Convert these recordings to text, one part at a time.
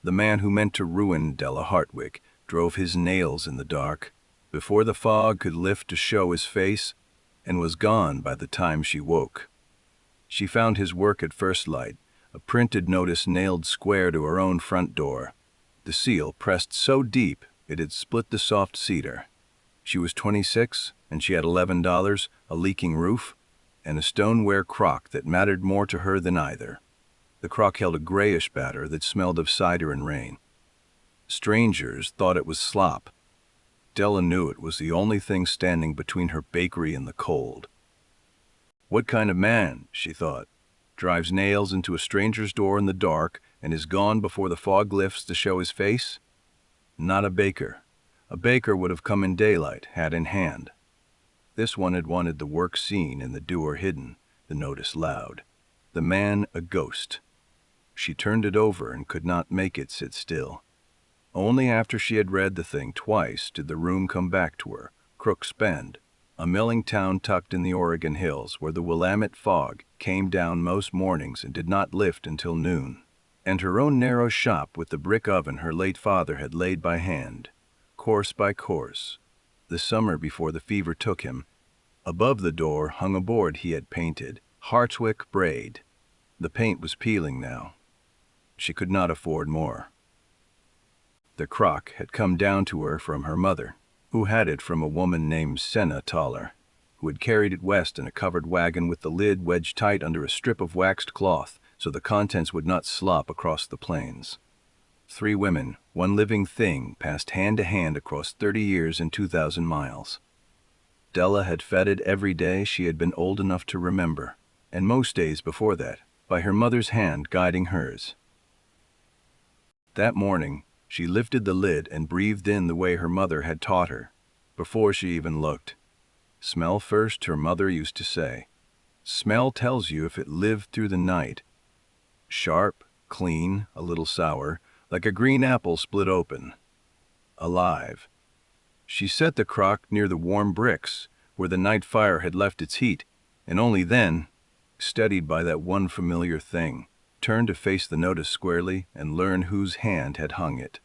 The man who meant to ruin Della Hartwick drove his nails in the dark, before the fog could lift to show his face, and was gone by the time she woke. She found his work at first light, a printed notice nailed square to her own front door, the seal pressed so deep it had split the soft cedar. She was 26, and she had $11, a leaking roof, and a stoneware crock that mattered more to her than either. The crock held a grayish batter that smelled of cider and rain. Strangers thought it was slop. Della knew it was the only thing standing between her bakery and the cold. What kind of man, she thought, drives nails into a stranger's door in the dark and is gone before the fog lifts to show his face? Not a baker. A baker would have come in daylight, hat in hand. This one had wanted the work seen and the doer hidden, the notice loud. The man a ghost. She turned it over and could not make it sit still. Only after she had read the thing twice did the room come back to her. Crook's Bend, a milling town tucked in the Oregon hills where the Willamette fog came down most mornings and did not lift until noon. And her own narrow shop with the brick oven her late father had laid by hand, course by course, the summer before the fever took him. Above the door hung a board he had painted, Hartwick Braid. The paint was peeling now. She could not afford more. The crock had come down to her from her mother, who had it from a woman named Senna Toller, who had carried it west in a covered wagon with the lid wedged tight under a strip of waxed cloth so the contents would not slop across the plains. 3 women, one living thing, passed hand to hand across 30 years and 2,000 miles. Della had fed it every day she had been old enough to remember, and most days before that, by her mother's hand guiding hers. That morning, she lifted the lid and breathed in the way her mother had taught her, before she even looked. Smell first, her mother used to say. Smell tells you if it lived through the night. Sharp, clean, a little sour, like a green apple split open. Alive. She set the crock near the warm bricks, where the night fire had left its heat, and only then, steadied by that one familiar thing, turned to face the notice squarely and learn whose hand had hung it.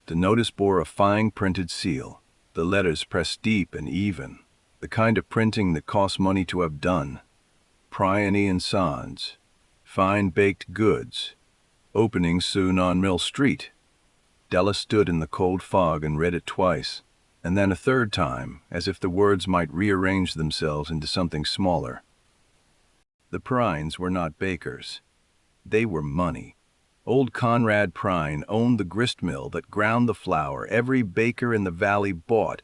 The notice bore a fine printed seal, the letters pressed deep and even, the kind of printing that costs money to have done. Bryany and Sons, fine baked goods, opening soon on Mill Street. Della stood in the cold fog and read it twice, and then a third time, as if the words might rearrange themselves into something smaller. The Prynes were not bakers. They were money. Old Conrad Pryne owned the grist mill that ground the flour every baker in the valley bought,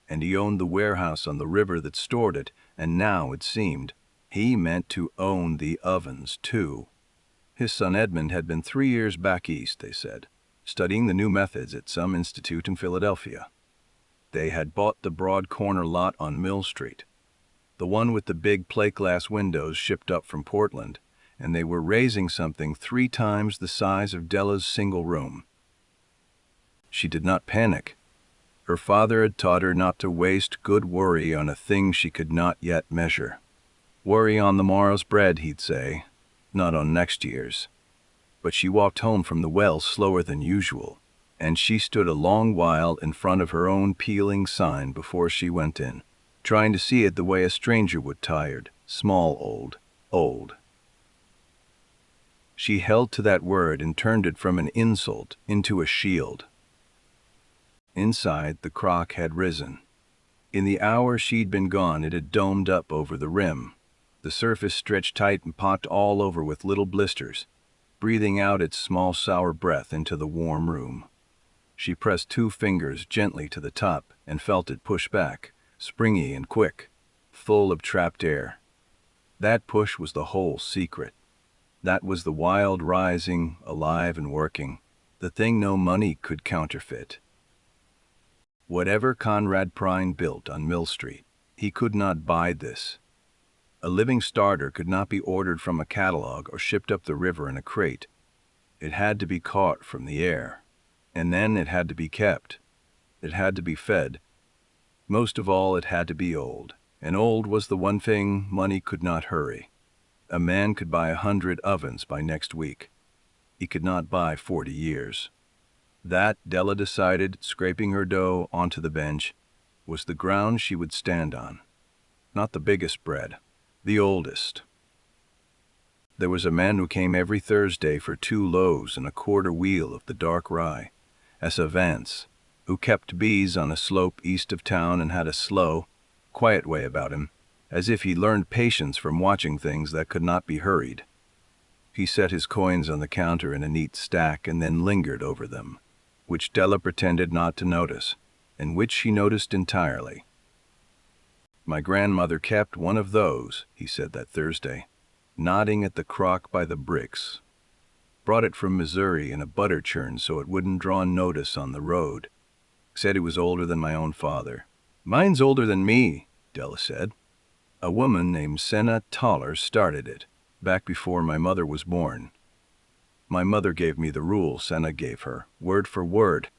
and he owned the warehouse on the river that stored it, and now, it seemed, he meant to own the ovens, too. His son Edmund had been 3 years back east, they said, studying the new methods at some institute in Philadelphia. They had bought the broad corner lot on Mill Street, the one with the big plate glass windows shipped up from Portland, and they were raising something 3 times the size of Della's single room. She did not panic. Her father had taught her not to waste good worry on a thing she could not yet measure. Worry on the morrow's bread, he'd say, not on next year's. But she walked home from the well slower than usual, and she stood a long while in front of her own peeling sign before she went in, trying to see it the way a stranger would, tired, small, old. She held to that word and turned it from an insult into a shield. Inside, the crock had risen. In the hour she'd been gone, it had domed up over the rim, the surface stretched tight and pocked all over with little blisters, breathing out its small sour breath into the warm room. She pressed 2 fingers gently to the top and felt it push back, springy and quick, full of trapped air. That push was the whole secret. That was the wild rising, alive and working, the thing no money could counterfeit. Whatever Conrad Pryne built on Mill Street, he could not buy this. A living starter could not be ordered from a catalog or shipped up the river in a crate. It had to be caught from the air, and then it had to be kept. It had to be fed. Most of all, it had to be old, and old was the one thing money could not hurry. A man could buy 100 ovens by next week. he could not buy 40 years. That, Della decided, scraping her dough onto the bench, was the ground she would stand on. Not the biggest bread, the oldest. There was a man who came every Thursday for 2 loaves and a quarter wheel of the dark rye, Asa Vance, who kept bees on a slope east of town and had a slow, quiet way about him, as if he learned patience from watching things that could not be hurried. He set his coins on the counter in a neat stack and then lingered over them, which Della pretended not to notice, and which she noticed entirely. "My grandmother kept one of those," he said that Thursday, nodding at the crock by the bricks. "Brought it from Missouri in a butter churn so it wouldn't draw notice on the road. Said it was older than my own father." "Mine's older than me," Della said. "A woman named Senna Toller started it, back before my mother was born. My mother gave me the rule Senna gave her, word for word,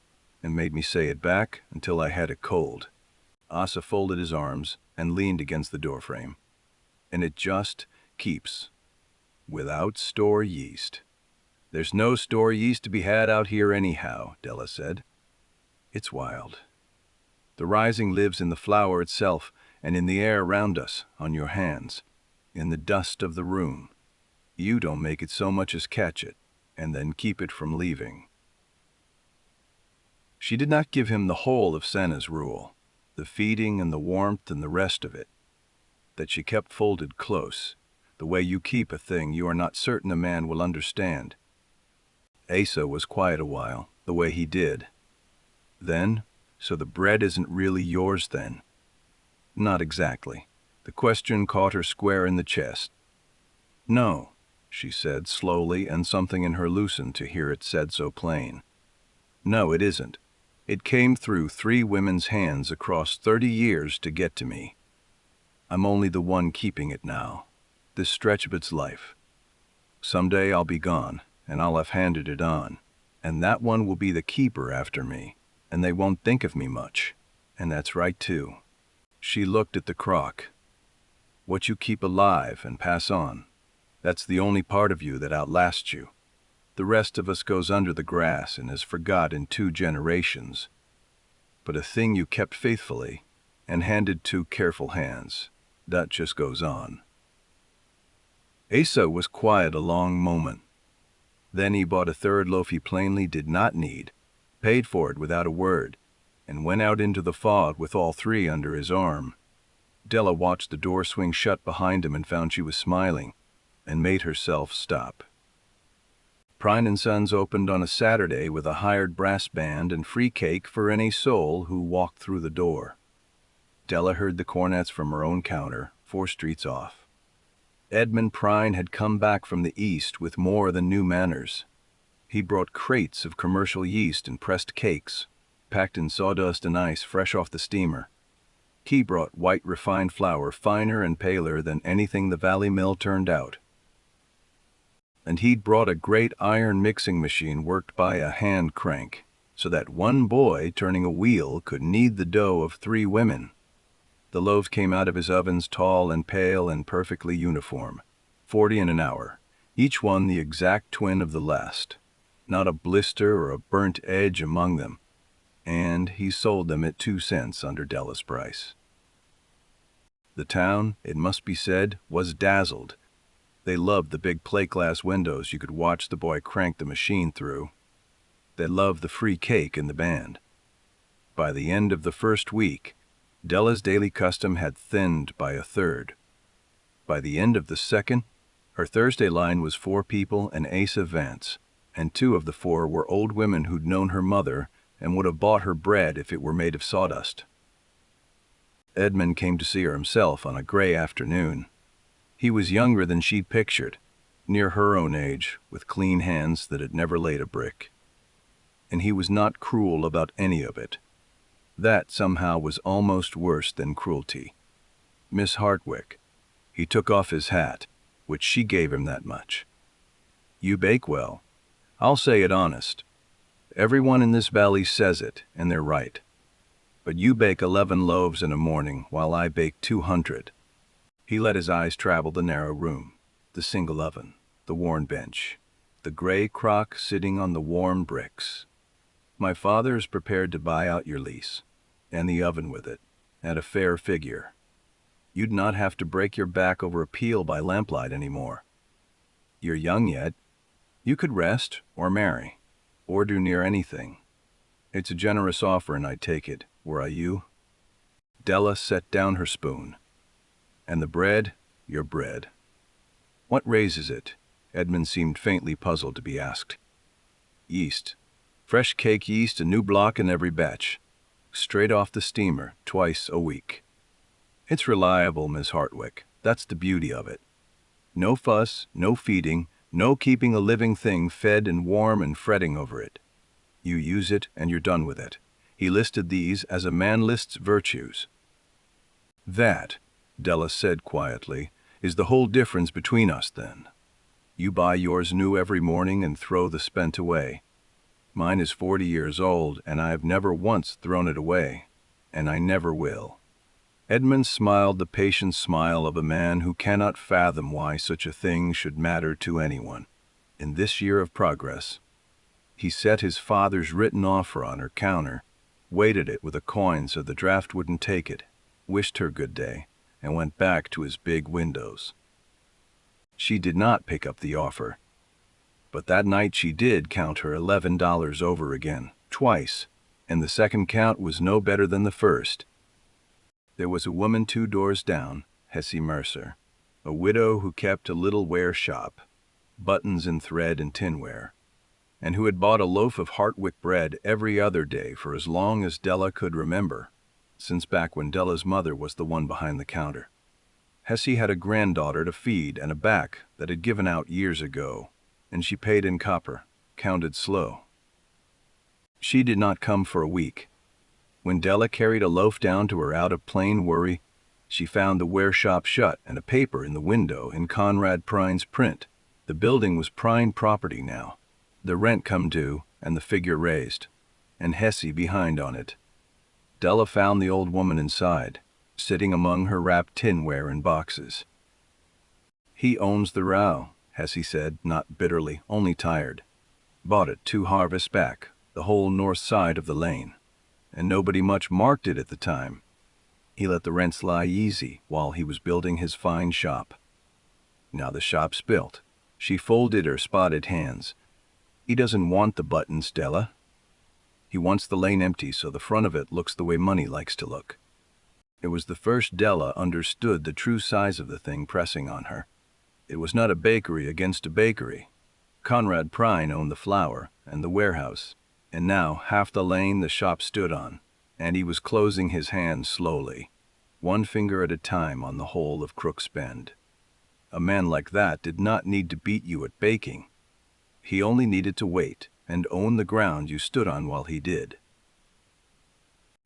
and made me say it back until I had a cold." Asa folded his arms and leaned against the doorframe. "And it just keeps. Without store yeast." "There's no store yeast to be had out here anyhow," Della said. "It's wild. The rising lives in the flour itself and in the air around us, on your hands, in the dust of the room. You don't make it so much as catch it, and then keep it from leaving." She did not give him the whole of Senna's rule, the feeding and the warmth and the rest of it, that she kept folded close, the way you keep a thing you are not certain a man will understand. Asa was quiet a while, the way he did. Then, "So the bread isn't really yours then?" "Not exactly." The question caught her square in the chest. "No," she said slowly, and something in her loosened to hear it said so plain. "No, it isn't. It came through 3 women's hands across 30 years to get to me. I'm only the one keeping it now, this stretch of its life. Someday I'll be gone, and I'll have handed it on, and that one will be the keeper after me, and they won't think of me much, and that's right too." She looked at the crock. "What you keep alive and pass on, that's the only part of you that outlasts you. The rest of us goes under the grass and is forgot in 2 generations. But a thing you kept faithfully and handed to careful hands, that just goes on." Asa was quiet a long moment. Then he bought a 3rd loaf he plainly did not need, paid for it without a word, and went out into the fog with all 3 under his arm. Della watched the door swing shut behind him and found she was smiling, and made herself stop. Prine & Sons opened on a Saturday with a hired brass band and free cake for any soul who walked through the door. Della heard the cornets from her own counter, 4 streets off. Edmund Prine had come back from the East with more than new manners. He brought crates of commercial yeast and pressed cakes, packed in sawdust and ice fresh off the steamer. He brought white refined flour finer and paler than anything the Valley Mill turned out. And he'd brought a great iron mixing machine worked by a hand crank, so that one boy turning a wheel could knead the dough of 3 women. The loaves came out of his ovens tall and pale and perfectly uniform, 40 in an hour, each one the exact twin of the last, not a blister or a burnt edge among them, and he sold them at 2 cents under Della's price. The town, it must be said, was dazzled. They loved the big plate glass windows you could watch the boy crank the machine through. They loved the free cake and the band. By the end of the first week, Della's daily custom had thinned by a 1/3. By the end of the second, her Thursday line was 4 people and Asa Vance, and 2 of the 4 were old women who'd known her mother and would have bought her bread if it were made of sawdust. Edmund came to see her himself on a gray afternoon. He was younger than she'd pictured, near her own age, with clean hands that had never laid a brick. And he was not cruel about any of it. That somehow was almost worse than cruelty. "Miss Hartwick," he took off his hat, which she gave him that much. "You bake well. I'll say it honest. Everyone in this valley says it, and they're right. But you bake 11 loaves in a morning, while I bake 200. He let his eyes travel the narrow room, the single oven, the worn bench. the gray crock sitting on the warm bricks. My father is prepared to buy out your lease, and the oven with it, at a fair figure. You'd not have to break your back over a peel by lamplight anymore. You're young yet. You could rest, or marry, or do near anything. It's a generous offer, and I'd take it, were I you. Della set down her spoon. And the bread, your bread. What raises it? Edmund seemed faintly puzzled to be asked. Yeast. Fresh cake yeast, a new block in every batch. Straight off the steamer, twice a week. It's reliable, Miss Hartwick. That's the beauty of it. No fuss, no feeding, no keeping a living thing fed and warm and fretting over it. You use it and you're done with it. He listed these as a man lists virtues. That, Della said quietly, is the whole difference between us then. You buy yours new every morning and throw the spent away. Mine is 40 years old, and I have never once thrown it away, and I never will. Edmund smiled the patient smile of a man who cannot fathom why such a thing should matter to anyone. In this year of progress, he set his father's written offer on her counter, weighted it with a coin so the draft wouldn't take it, wished her good day, and went back to his big windows. She did not pick up the offer, but that night she did count her $11 over again, twice, and the second count was no better than the first. There was a woman 2 doors down, Hessie Mercer, a widow who kept a little ware shop, buttons and thread and tinware, and who had bought a loaf of Hartwick bread every other day for as long as Della could remember, since back when Della's mother was the one behind the counter. Hessie had a granddaughter to feed and a back that had given out years ago, and she paid in copper, counted slow. She did not come for a week. When Della carried a loaf down to her out of plain worry, she found the ware shop shut and a paper in the window in Conrad Prine's print. The building was Prine property now, the rent come due and the figure raised, and Hessie behind on it. Della found the old woman inside, sitting among her wrapped tinware and boxes. He owns the row, Hessie said, not bitterly, only tired. Bought it 2 harvests back, the whole north side of the lane, and nobody much marked it at the time. He let the rents lie easy while he was building his fine shop. Now the shop's built. She folded her spotted hands. He doesn't want the buttons, Della. He wants the lane empty so the front of it looks the way money likes to look. It was the first Della understood the true size of the thing pressing on her. It was not a bakery against a bakery. Conrad Prine owned the flour and the warehouse, and now half the lane the shop stood on, and he was closing his hands slowly, one finger at a time on the whole of Crook's Bend. A man like that did not need to beat you at baking. He only needed to wait and own the ground you stood on while he did.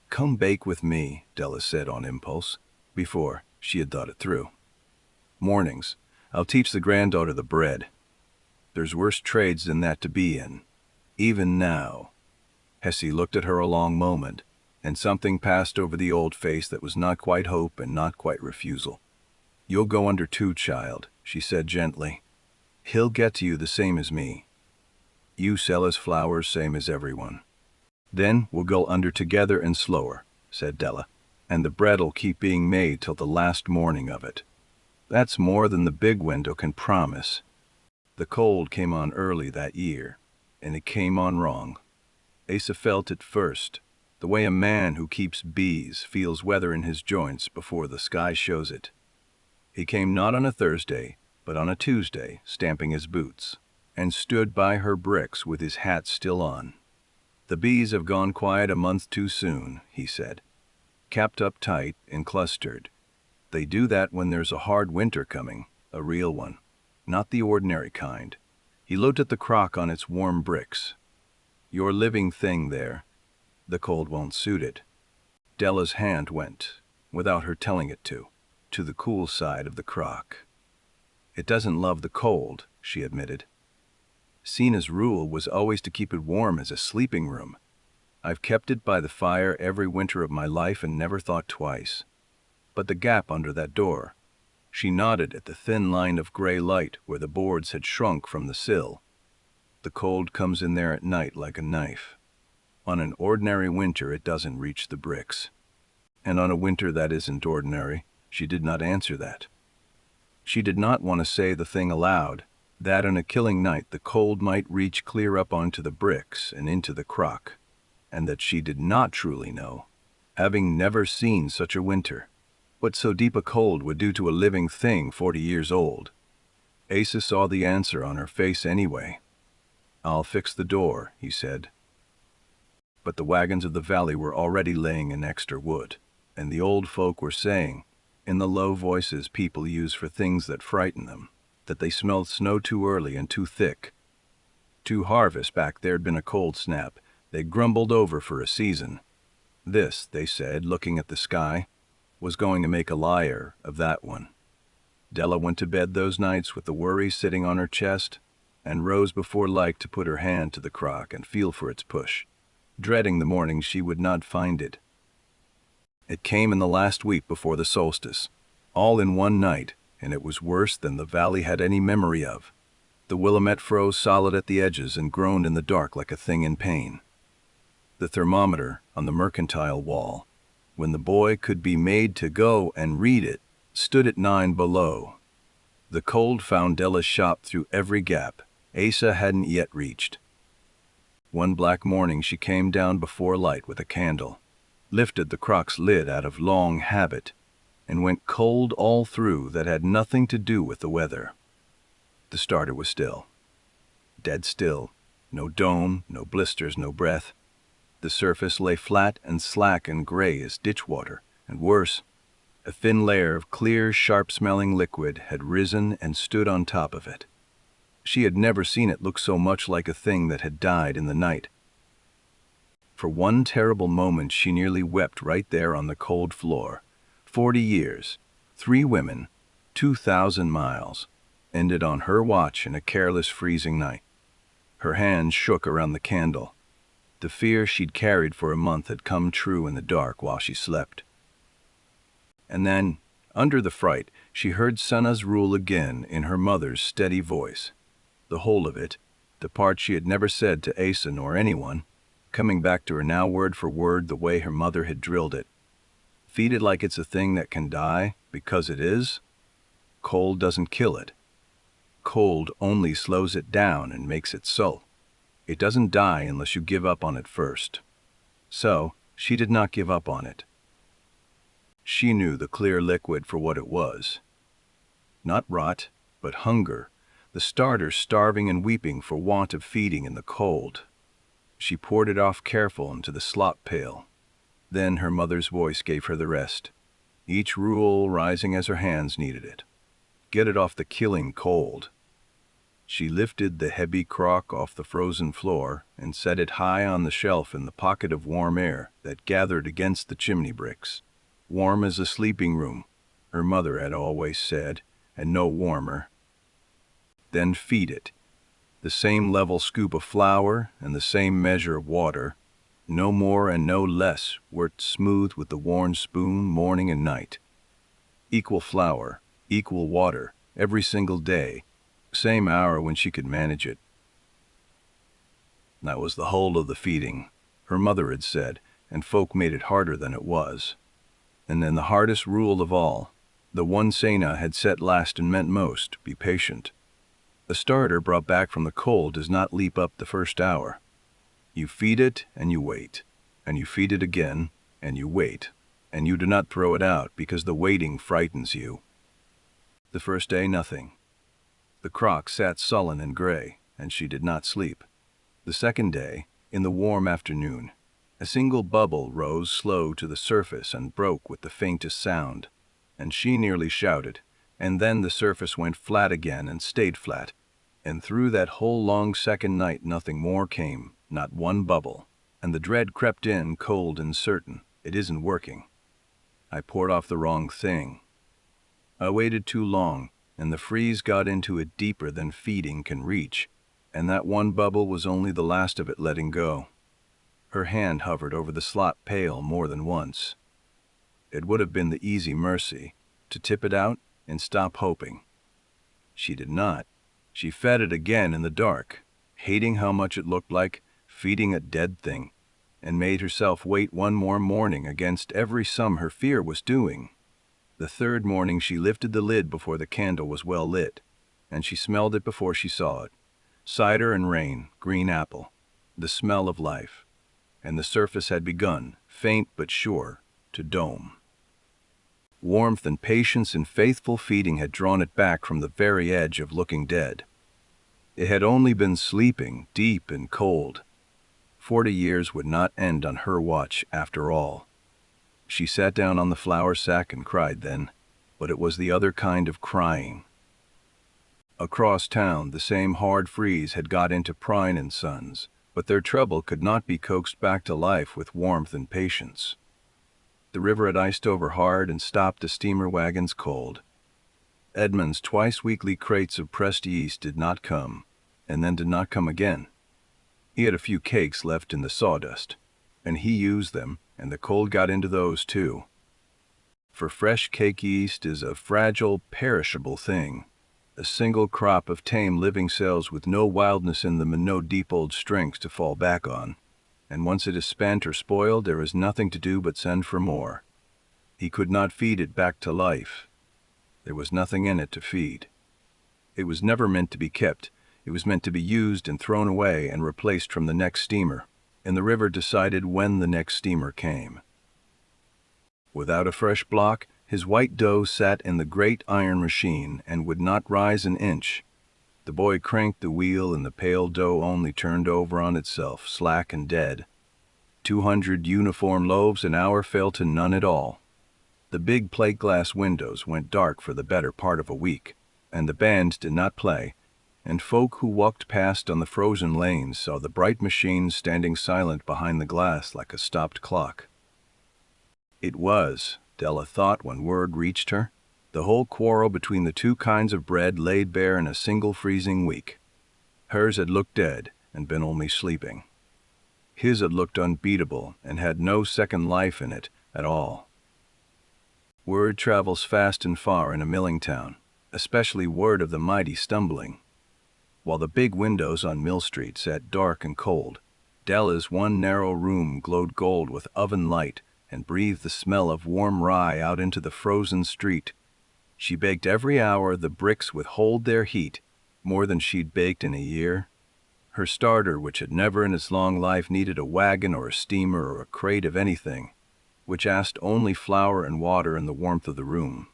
Come bake with me, Della said on impulse, before she had thought it through. Mornings, I'll teach the granddaughter the bread. There's worse trades than that to be in, even now. Hessie looked at her a long moment, and something passed over the old face that was not quite hope and not quite refusal. You'll go under too, child, she said gently. He'll get to you the same as me. You sell his flowers same as everyone. Then we'll go under together and slower, said Della, and the bread'll keep being made till the last morning of it. That's more than the big window can promise. The cold came on early that year, and it came on wrong. Asa felt it first, the way a man who keeps bees feels weather in his joints before the sky shows it. He came not on a Thursday, but on a Tuesday, stamping his boots, and stood by her bricks with his hat still on. The bees have gone quiet a month too soon, he said. Capped up tight and clustered. They do that when there's a hard winter coming, a real one, not the ordinary kind. He looked at the crock on its warm bricks. Your living thing there. The cold won't suit it. Della's hand went, without her telling it to the cool side of the crock. It doesn't love the cold, she admitted. Sina's rule was always to keep it warm as a sleeping room. I've kept it by the fire every winter of my life and never thought twice. But the gap under that door, she nodded at the thin line of gray light where the boards had shrunk from the sill. The cold comes in there at night like a knife. On an ordinary winter, it doesn't reach the bricks. And on a winter that isn't ordinary, she did not answer that. She did not want to say the thing aloud, that on a killing night the cold might reach clear up onto the bricks and into the crock, and that she did not truly know, having never seen such a winter, what so deep a cold would do to a living thing 40 years old. Asa saw the answer on her face anyway. "I'll fix the door," he said. But the wagons of the valley were already laying in extra wood, and the old folk were saying, in the low voices people use for things that frighten them, that they smelled snow too early and too thick. 2 harvests back there'd been a cold snap they grumbled over for a season. This, they said, looking at the sky, was going to make a liar of that one. Della went to bed those nights with the worry sitting on her chest, and rose before light to put her hand to the crock and feel for its push, dreading the morning she would not find it. It came in the last week before the solstice, all in one night, and it was worse than the valley had any memory of. The Willamette froze solid at the edges and groaned in the dark like a thing in pain. The thermometer on the mercantile wall, when the boy could be made to go and read it, stood at 9 below. The cold found Della's shop through every gap Asa hadn't yet reached. One black morning she came down before light with a candle, lifted the crock's lid out of long habit, and went cold all through. That had nothing to do with the weather. The starter was still. Dead still. No dome, no blisters, no breath. The surface lay flat and slack and gray as ditch water, and worse, a thin layer of clear, sharp-smelling liquid had risen and stood on top of it. She had never seen it look so much like a thing that had died in the night. For one terrible moment she nearly wept right there on the cold floor. 40 years, 3 women, 2,000 miles, ended on her watch in a careless freezing night. Her hands shook around the candle. The fear she'd carried for a month had come true in the dark while she slept. And then, under the fright, she heard Sana's rule again in her mother's steady voice. The whole of it, the part she had never said to Asa nor anyone, coming back to her now word for word the way her mother had drilled it. Feed it like it's a thing that can die, because it is. Cold doesn't kill it. Cold only slows it down and makes it sulk. It doesn't die unless you give up on it first. So, she did not give up on it. She knew the clear liquid for what it was. Not rot, but hunger, the starter starving and weeping for want of feeding in the cold. She poured it off careful into the slop pail. Then her mother's voice gave her the rest, each rule rising as her hands needed it. Get it off the killing cold. She lifted the heavy crock off the frozen floor and set it high on the shelf in the pocket of warm air that gathered against the chimney bricks. Warm as a sleeping room, her mother had always said, and no warmer. Then feed it. The same level scoop of flour and the same measure of water, no more and no less, worked smooth with the worn spoon morning and night. Equal flour, equal water, every single day, same hour when she could manage it. That was the whole of the feeding, her mother had said, and folk made it harder than it was. And then the hardest rule of all, the one Sana had set last and meant most, be patient. The starter brought back from the cold does not leap up the first hour. You feed it and you wait, and you feed it again and you wait, and you do not throw it out because the waiting frightens you. The first day, nothing. The crock sat sullen and gray, and she did not sleep. The second day, in the warm afternoon, a single bubble rose slow to the surface and broke with the faintest sound, and she nearly shouted, and then the surface went flat again and stayed flat, and through that whole long second night nothing more came, not one bubble, and the dread crept in cold and certain, it isn't working. I poured off the wrong thing. I waited too long, and the freeze got into it deeper than feeding can reach, and that one bubble was only the last of it letting go. Her hand hovered over the slop pail more than once. It would have been the easy mercy, to tip it out and stop hoping. She did not. She fed it again in the dark, hating how much it looked like feeding a dead thing, and made herself wait one more morning against every sum her fear was doing. The third morning she lifted the lid before the candle was well lit, and she smelled it before she saw it. Cider and rain, green apple, the smell of life, and the surface had begun, faint but sure, to dome. Warmth and patience and faithful feeding had drawn it back from the very edge of looking dead. It had only been sleeping, deep and cold. 40 years would not end on her watch after all. She sat down on the flour sack and cried then, but it was the other kind of crying. Across town, the same hard freeze had got into Prine and Sons, but their trouble could not be coaxed back to life with warmth and patience. The river had iced over hard and stopped the steamer wagons cold. Edmund's twice-weekly crates of pressed yeast did not come, and then did not come again. He had a few cakes left in the sawdust, and he used them, and the cold got into those too. For fresh cake yeast is a fragile, perishable thing, a single crop of tame living cells with no wildness in them and no deep old strengths to fall back on, and once it is spent or spoiled there is nothing to do but send for more. He could not feed it back to life. There was nothing in it to feed. It was never meant to be kept. It was meant to be used and thrown away and replaced from the next steamer, and the river decided when the next steamer came. Without a fresh block, his white dough sat in the great iron machine and would not rise an inch. The boy cranked the wheel and the pale dough only turned over on itself, slack and dead. 200 uniform loaves an hour fell to none at all. The big plate glass windows went dark for the better part of a week, and the band did not play, and folk who walked past on the frozen lanes saw the bright machine standing silent behind the glass like a stopped clock. It was, Della thought when word reached her, the whole quarrel between the two kinds of bread laid bare in a single freezing week. Hers had looked dead and been only sleeping. His had looked unbeatable and had no second life in it at all. Word travels fast and far in a milling town, especially word of the mighty stumbling. While the big windows on Mill Street sat dark and cold, Della's one narrow room glowed gold with oven light and breathed the smell of warm rye out into the frozen street. She baked every hour the bricks would hold their heat, more than she'd baked in a year. Her starter, which had never in its long life needed a wagon or a steamer or a crate of anything, which asked only flour and water and the warmth of the room,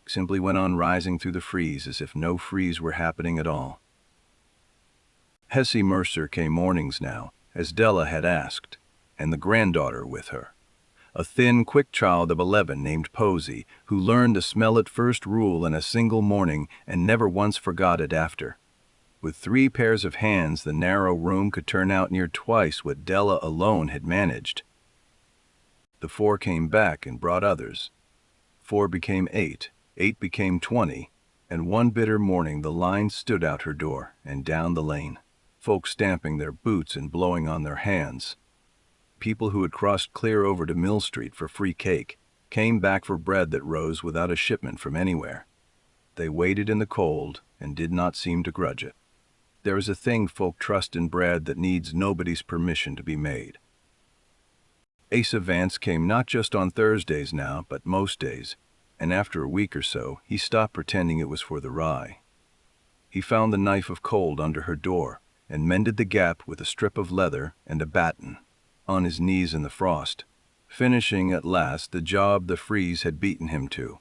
simply went on rising through the freeze as if no freeze were happening at all. Hessie Mercer came mornings now, as Della had asked, and the granddaughter with her. A thin, quick child of 11 named Posy, who learned the smell at first rule in a single morning and never once forgot it after. With 3 pairs of hands, the narrow room could turn out near twice what Della alone had managed. The 4 came back and brought others. 4 became 8, 8 became 20, and one bitter morning the line stood out her door and down the lane, folks stamping their boots and blowing on their hands. People who had crossed clear over to Mill Street for free cake came back for bread that rose without a shipment from anywhere. They waited in the cold and did not seem to grudge it. There is a thing folk trust in bread that needs nobody's permission to be made. Asa Vance came not just on Thursdays now, but most days, and after a week or so, he stopped pretending it was for the rye. He found the knife of cold under her door and mended the gap with a strip of leather and a batten, on his knees in the frost, finishing at last the job the freeze had beaten him to.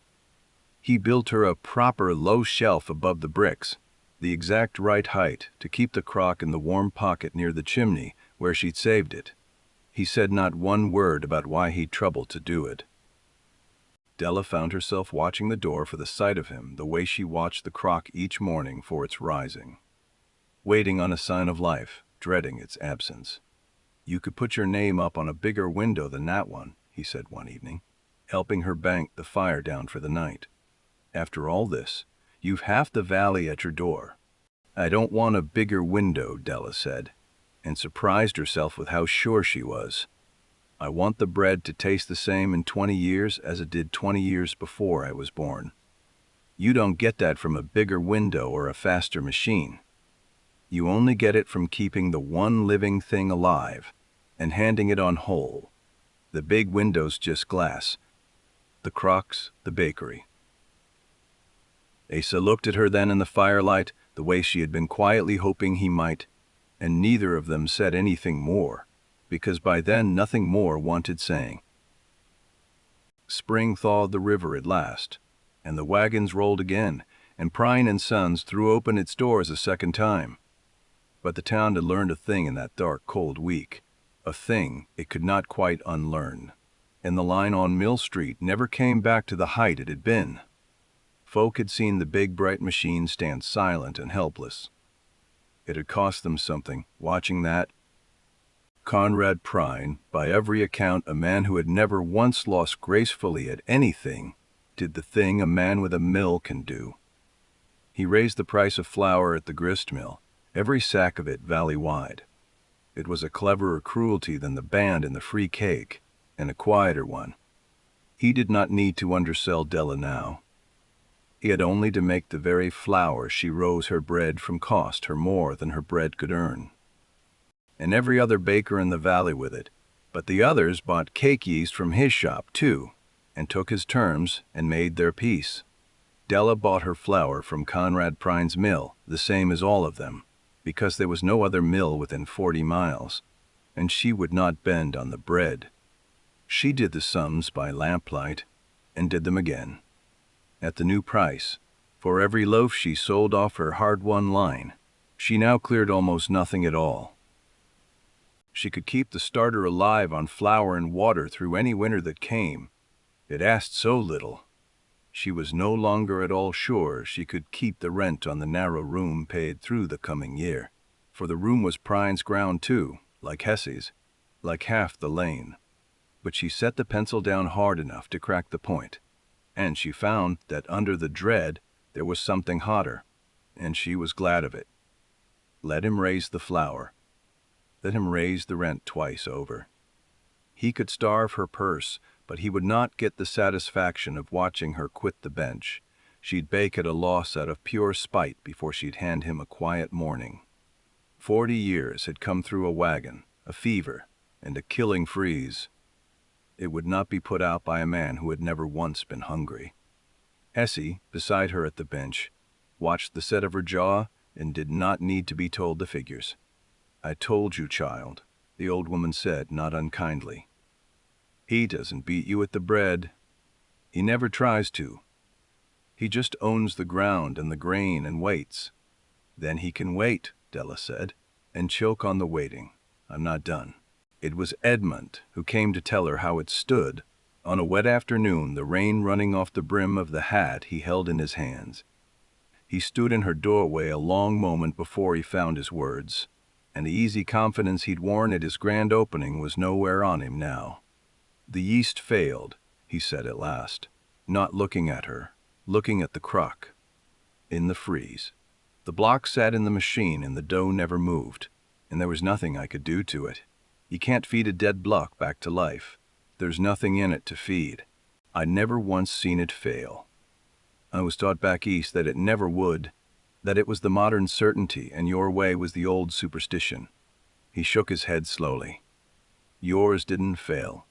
He built her a proper low shelf above the bricks, the exact right height to keep the crock in the warm pocket near the chimney where she'd saved it. He said not one word about why he'd troubled to do it. Della found herself watching the door for the sight of him the way she watched the crock each morning for its rising, waiting on a sign of life, dreading its absence. "You could put your name up on a bigger window than that one," he said one evening, helping her bank the fire down for the night. "After all this, you've half the valley at your door." "I don't want a bigger window," Della said, and surprised herself with how sure she was. "I want the bread to taste the same in 20 years as it did 20 years before I was born. You don't get that from a bigger window or a faster machine." You only get it from keeping the one living thing alive and handing it on whole. The big window's just glass. The Crock's the bakery. Asa looked at her then in the firelight, the way she had been quietly hoping he might, and neither of them said anything more, because by then nothing more wanted saying. Spring thawed the river at last, and the wagons rolled again, and Prine and Sons threw open its doors a second time. But the town had learned a thing in that dark, cold week, a thing it could not quite unlearn, and the line on Mill Street never came back to the height it had been. Folk had seen the big, bright machine stand silent and helpless. It had cost them something, watching that. Conrad Prine, by every account a man who had never once lost gracefully at anything, did the thing a man with a mill can do. He raised the price of flour at the grist mill, every sack of it valley-wide. It was a cleverer cruelty than the band in the free cake, and a quieter one. He did not need to undersell Della now. He had only to make the very flour she rose her bread from cost her more than her bread could earn. And every other baker in the valley with it, but the others bought cake yeast from his shop too, and took his terms and made their peace. Della bought her flour from Conrad Prine's mill, the same as all of them, because there was no other mill within 40 miles, and she would not bend on the bread. She did the sums by lamplight, and did them again. At the new price, for every loaf she sold off her hard-won line, she now cleared almost nothing at all. She could keep the starter alive on flour and water through any winter that came. It asked so little. She was no longer at all sure she could keep the rent on the narrow room paid through the coming year, for the room was Prine's ground too, like Hesse's, like half the lane. But she set the pencil down hard enough to crack the point, and she found that under the dread there was something hotter, and she was glad of it. Let him raise the flour. Let him raise the rent twice over. He could starve her purse, but he would not get the satisfaction of watching her quit the bench. She'd bake at a loss out of pure spite before she'd hand him a quiet morning. 40 years had come through a wagon, a fever, and a killing freeze. It would not be put out by a man who had never once been hungry. Essie, beside her at the bench, watched the set of her jaw and did not need to be told the figures. "I told you, child," the old woman said, not unkindly. "He doesn't beat you at the bread. He never tries to. He just owns the ground and the grain and waits." "Then he can wait," Della said, "and choke on the waiting. I'm not done." It was Edmund who came to tell her how it stood, on a wet afternoon, the rain running off the brim of the hat he held in his hands. He stood in her doorway a long moment before he found his words, and the easy confidence he'd worn at his grand opening was nowhere on him now. "The yeast failed," he said at last, not looking at her, looking at the crock. "In the freeze. The block sat in the machine and the dough never moved, and there was nothing I could do to it. You can't feed a dead block back to life. There's nothing in it to feed. I'd never once seen it fail. I was taught back east that it never would, that it was the modern certainty and your way was the old superstition." He shook his head slowly. "Yours didn't fail.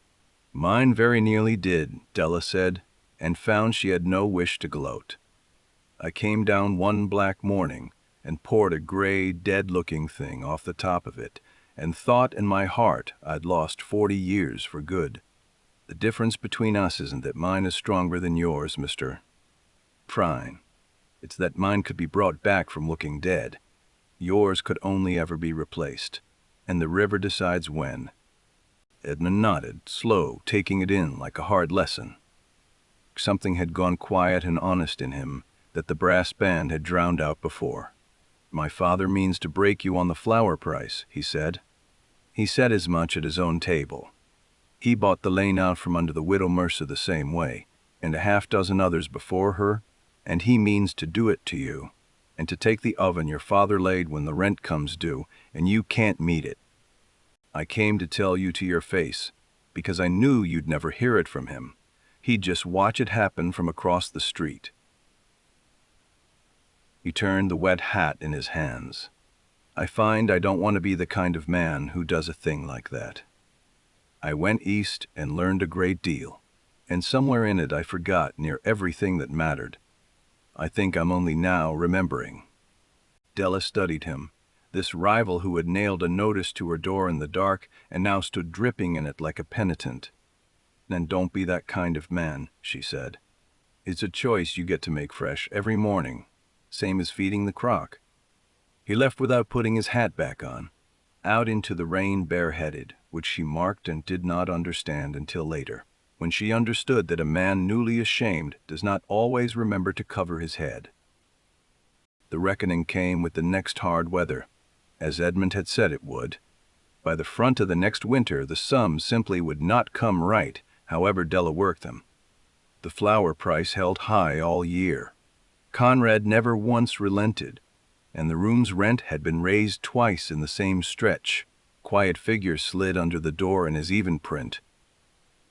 Mine very nearly did," Della said, and found she had no wish to gloat. "I came down one black morning and poured a gray, dead-looking thing off the top of it, and thought in my heart I'd lost 40 years for good. The difference between us isn't that mine is stronger than yours, Mr. Prine. It's that mine could be brought back from looking dead. Yours could only ever be replaced, and the river decides when." Edmund nodded, slow, taking it in like a hard lesson. Something had gone quiet and honest in him that the brass band had drowned out before. "My father means to break you on the flour price," he said. He said as much at his own table. He bought the lane out from under the widow Mercer the same way, and a half-dozen others before her, and he means to do it to you, and to take the oven your father laid when the rent comes due, and you can't meet it. I came to tell you to your face, because I knew you'd never hear it from him. He'd just watch it happen from across the street." He turned the wet hat in his hands. I find I don't want to be the kind of man who does a thing like that. I went east and learned a great deal, and somewhere in it I forgot near everything that mattered. I think I'm only now remembering." Della studied him, this rival who had nailed a notice to her door in the dark and now stood dripping in it like a penitent. "Then don't be that kind of man," she said. "It's a choice you get to make fresh every morning, same as feeding the crock." He left without putting his hat back on, out into the rain bareheaded, which she marked and did not understand until later, when she understood that a man newly ashamed does not always remember to cover his head. The reckoning came with the next hard weather, as Edmund had said it would. By the front of the next winter, the sums simply would not come right, however Della worked them. The flour price held high all year. Conrad never once relented, and the room's rent had been raised twice in the same stretch. Quiet figures slid under the door in his even print.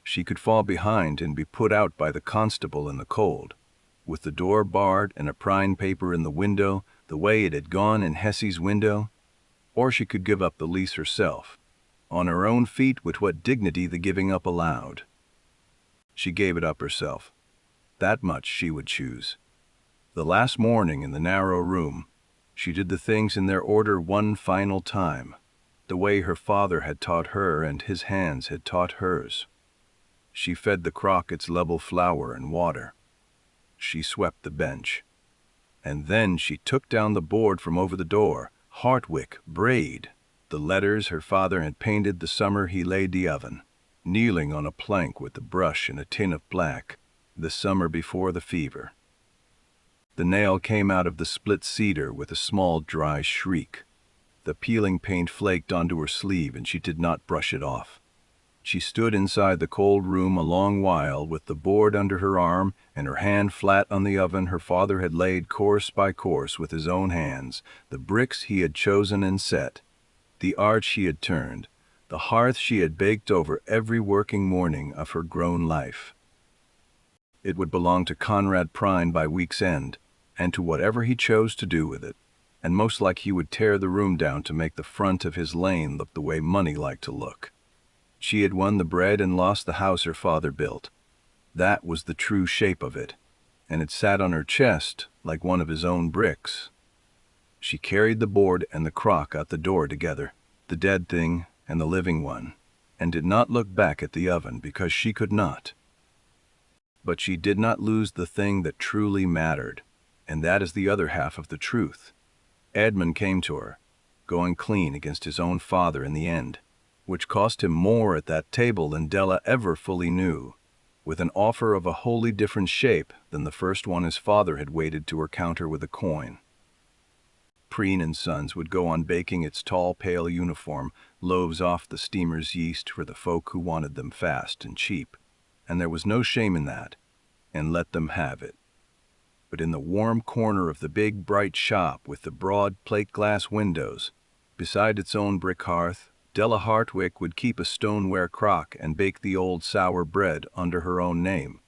She could fall behind and be put out by the constable in the cold, with the door barred and a prime paper in the window, the way it had gone in Hesse's window. Or she could give up the lease herself, on her own feet with what dignity the giving up allowed. She gave it up herself. That much she would choose. The last morning in the narrow room, she did the things in their order one final time, the way her father had taught her and his hands had taught hers. She fed the crock its level flour and water. She swept the bench. And then she took down the board from over the door, Hartwick, Braid, the letters her father had painted the summer he laid the oven, kneeling on a plank with the brush and a tin of black, the summer before the fever. The nail came out of the split cedar with a small dry shriek. The peeling paint flaked onto her sleeve and she did not brush it off. She stood inside the cold room a long while with the board under her arm and her hand flat on the oven her father had laid course by course with his own hands, the bricks he had chosen and set, the arch he had turned, the hearth she had baked over every working morning of her grown life. It would belong to Conrad Prine by week's end, and to whatever he chose to do with it, and most like he would tear the room down to make the front of his lane look the way money liked to look. She had won the bread and lost the house her father built. That was the true shape of it, and it sat on her chest like one of his own bricks. She carried the board and the crock out the door together, the dead thing and the living one, and did not look back at the oven because she could not. But she did not lose the thing that truly mattered, and that is the other half of the truth. Edmund came to her, going clean against his own father in the end, which cost him more at that table than Della ever fully knew, with an offer of a wholly different shape than the first one his father had waited to her counter with a coin. Preen and Sons would go on baking its tall, pale uniform, loaves off the steamer's yeast for the folk who wanted them fast and cheap, and there was no shame in that, and let them have it. But in the warm corner of the big, bright shop with the broad plate-glass windows, beside its own brick hearth, Della Hartwick would keep a stoneware crock and bake the old sour bread under her own name,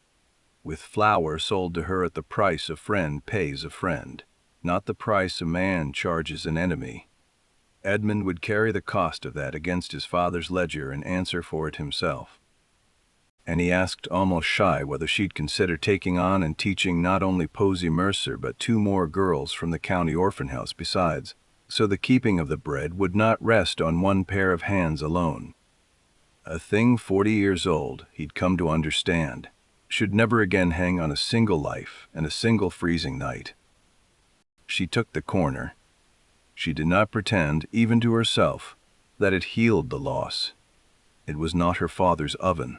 with flour sold to her at the price a friend pays a friend, not the price a man charges an enemy. Edmund would carry the cost of that against his father's ledger and answer for it himself. And he asked almost shy whether she'd consider taking on and teaching not only Posy Mercer but 2 more girls from the county orphan house besides, so the keeping of the bread would not rest on one pair of hands alone. A thing 40 years old, he'd come to understand, should never again hang on a single life and a single freezing night. She took the corner. She did not pretend, even to herself, that it healed the loss. It was not her father's oven,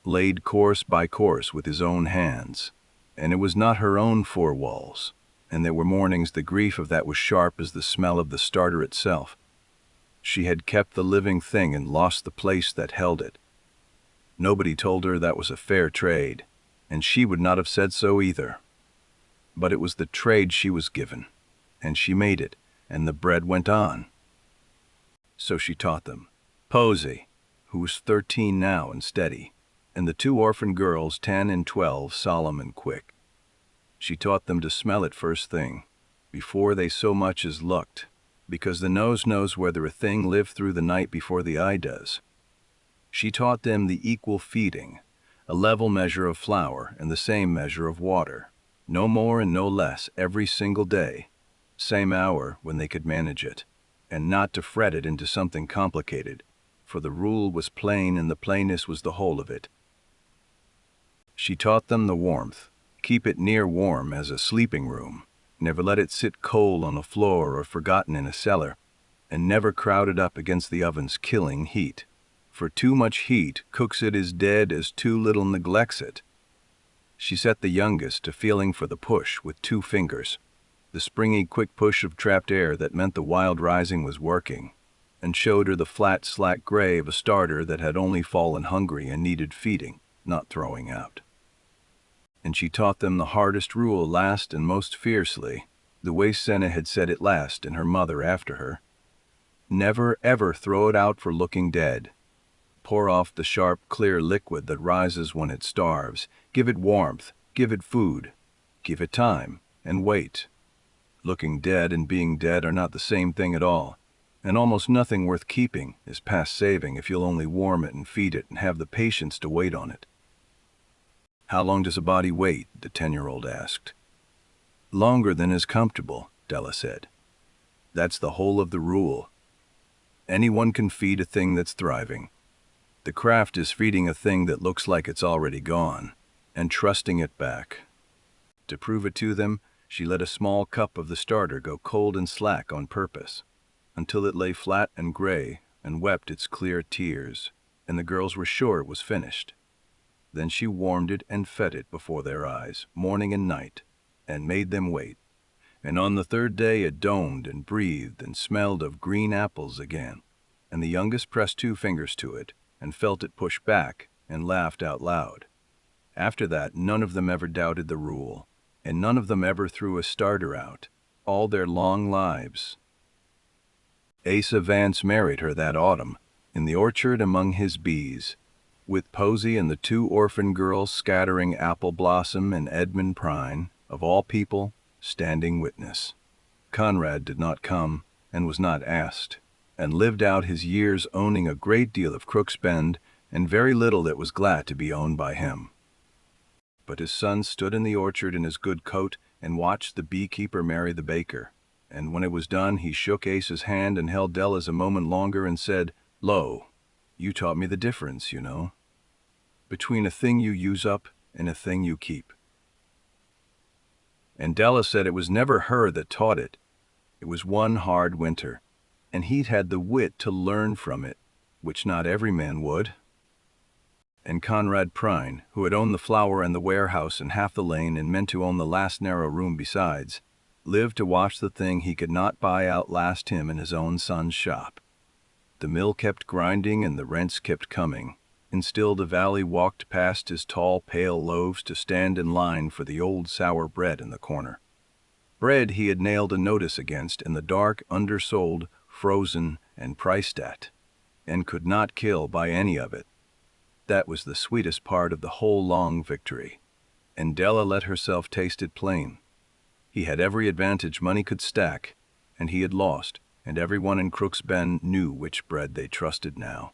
laid course by course with his own hands, and it was not her own 4 walls, and there were mornings the grief of that was sharp as the smell of the starter itself. She had kept the living thing and lost the place that held it. Nobody told her that was a fair trade, and she would not have said so either. But it was the trade she was given, and she made it, and the bread went on. So she taught them. Posy, who was 13 now and steady, and the 2 orphan girls 10 and 12, solemn and quick. She taught them to smell it first thing, before they so much as looked, because the nose knows whether a thing lived through the night before the eye does. She taught them the equal feeding, a level measure of flour and the same measure of water, no more and no less every single day, same hour when they could manage it, and not to fret it into something complicated, for the rule was plain and the plainness was the whole of it. She taught them the warmth, keep it near warm as a sleeping room, never let it sit cold on a floor or forgotten in a cellar, and never crowd it up against the oven's killing heat. For too much heat cooks it as dead as too little neglects it. She set the youngest to feeling for the push with 2 fingers, the springy quick push of trapped air that meant the wild rising was working, and showed her the flat slack gray of a starter that had only fallen hungry and needed feeding, not throwing out. And she taught them the hardest rule last and most fiercely, the way Senna had said it last and her mother after her. Never ever throw it out for looking dead. Pour off the sharp, clear liquid that rises when it starves. Give it warmth, give it food, give it time, and wait. Looking dead and being dead are not the same thing at all, and almost nothing worth keeping is past saving if you'll only warm it and feed it and have the patience to wait on it. How long does a body wait? The 10-year-old asked. Longer than is comfortable, Della said. That's the whole of the rule. Anyone can feed a thing that's thriving. The craft is feeding a thing that looks like it's already gone, and trusting it back. To prove it to them, she let a small cup of the starter go cold and slack on purpose, until it lay flat and gray and wept its clear tears, and the girls were sure it was finished. Then she warmed it and fed it before their eyes, morning and night, and made them wait. And on the 3rd day it domed and breathed and smelled of green apples again, and the youngest pressed 2 fingers to it, and felt it push back, and laughed out loud. After that, none of them ever doubted the rule, and none of them ever threw a starter out, all their long lives. Asa Vance married her that autumn, in the orchard among his bees, with Posy and the 2 orphan girls scattering apple blossom and Edmund Prine, of all people, standing witness. Conrad did not come, and was not asked, and lived out his years owning a great deal of Crook's Bend and very little that was glad to be owned by him. But his son stood in the orchard in his good coat and watched the beekeeper marry the baker, and when it was done he shook Asa's hand and held Della's a moment longer and said, "Lo, you taught me the difference, you know, between a thing you use up and a thing you keep." And Della said it was never her that taught it. It was one hard winter, and he'd had the wit to learn from it, which not every man would. And Conrad Prine, who had owned the flour and the warehouse and half the lane and meant to own the last narrow room besides, lived to watch the thing he could not buy outlast him in his own son's shop. The mill kept grinding and the rents kept coming, and still the valley walked past his tall, pale loaves to stand in line for the old sour bread in the corner. Bread he had nailed a notice against in the dark, undersold, frozen, and priced at, and could not kill by any of it. That was the sweetest part of the whole long victory, and Della let herself taste it plain. He had every advantage money could stack, and he had lost, and everyone in Crook's Bend knew which bread they trusted now.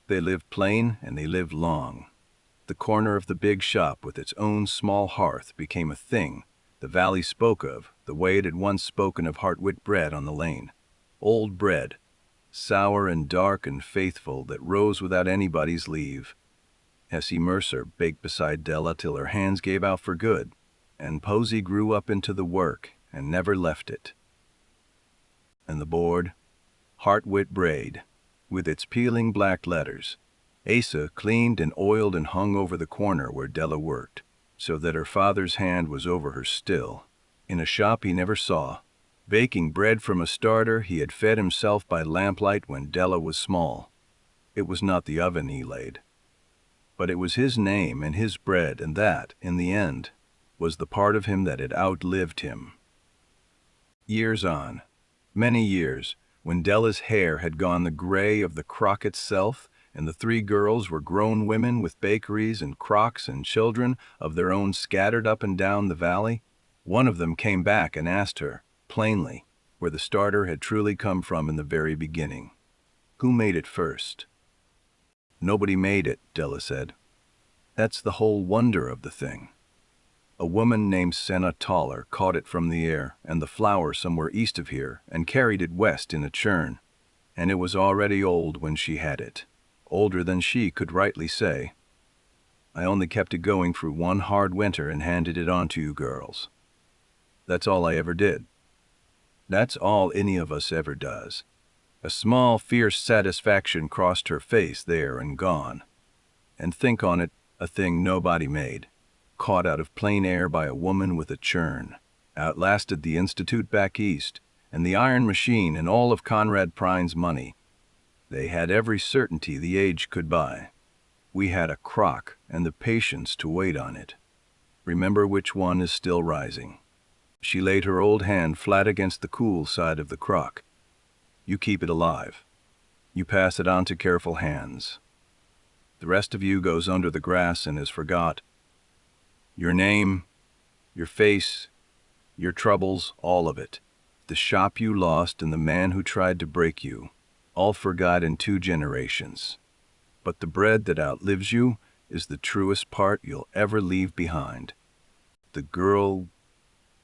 They lived plain and they lived long. The corner of the big shop with its own small hearth became a thing the valley spoke of the way it had once spoken of Hartwick bread on the lane. Old bread, sour and dark and faithful, that rose without anybody's leave. Essie Mercer baked beside Della till her hands gave out for good, and Posy grew up into the work and never left it. And the board, Hartwick braid, with its peeling black letters, Asa cleaned and oiled and hung over the corner where Della worked, so that her father's hand was over her still, in a shop he never saw. Baking bread from a starter he had fed himself by lamplight when Della was small. It was not the oven he laid, but it was his name and his bread, and that, in the end, was the part of him that had outlived him. Years on, many years, when Della's hair had gone the gray of the Crock itself, and the 3 girls were grown women with bakeries and crocks and children of their own scattered up and down the valley, one of them came back and asked her, plainly, where the starter had truly come from in the very beginning. Who made it first? Nobody made it, Della said. That's the whole wonder of the thing. A woman named Senna Toller caught it from the air and the flour somewhere east of here and carried it west in a churn. And it was already old when she had it. Older than she could rightly say. I only kept it going through one hard winter and handed it on to you girls. That's all I ever did. That's all any of us ever does. A small, fierce satisfaction crossed her face there and gone. And think on it, a thing nobody made. Caught out of plain air by a woman with a churn. Outlasted the Institute back east, and the iron machine and all of Conrad Prine's money. They had every certainty the age could buy. We had a crock and the patience to wait on it. Remember which one is still rising. She laid her old hand flat against the cool side of the crock. You keep it alive. You pass it on to careful hands. The rest of you goes under the grass and is forgot. Your name, your face, your troubles, all of it. The shop you lost and the man who tried to break you, all forgot in 2 generations. But the bread that outlives you is the truest part you'll ever leave behind. The girl,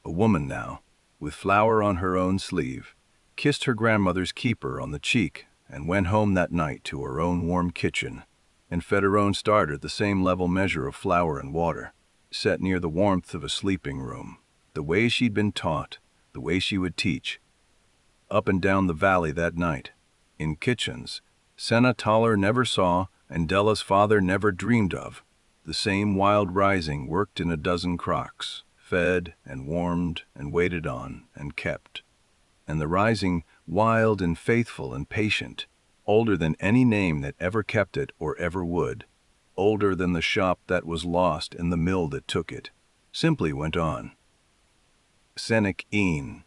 a woman now, with flour on her own sleeve, kissed her grandmother's keeper on the cheek and went home that night to her own warm kitchen and fed her own starter the same level measure of flour and water, set near the warmth of a sleeping room, the way she'd been taught, the way she would teach. Up and down the valley that night, in kitchens, Senna Toller never saw and Della's father never dreamed of, the same wild rising worked in a dozen crocks, fed and warmed and waited on and kept. And the rising, wild and faithful and patient, older than any name that ever kept it or ever would, older than the shop that was lost and the mill that took it, simply went on. Senek Een,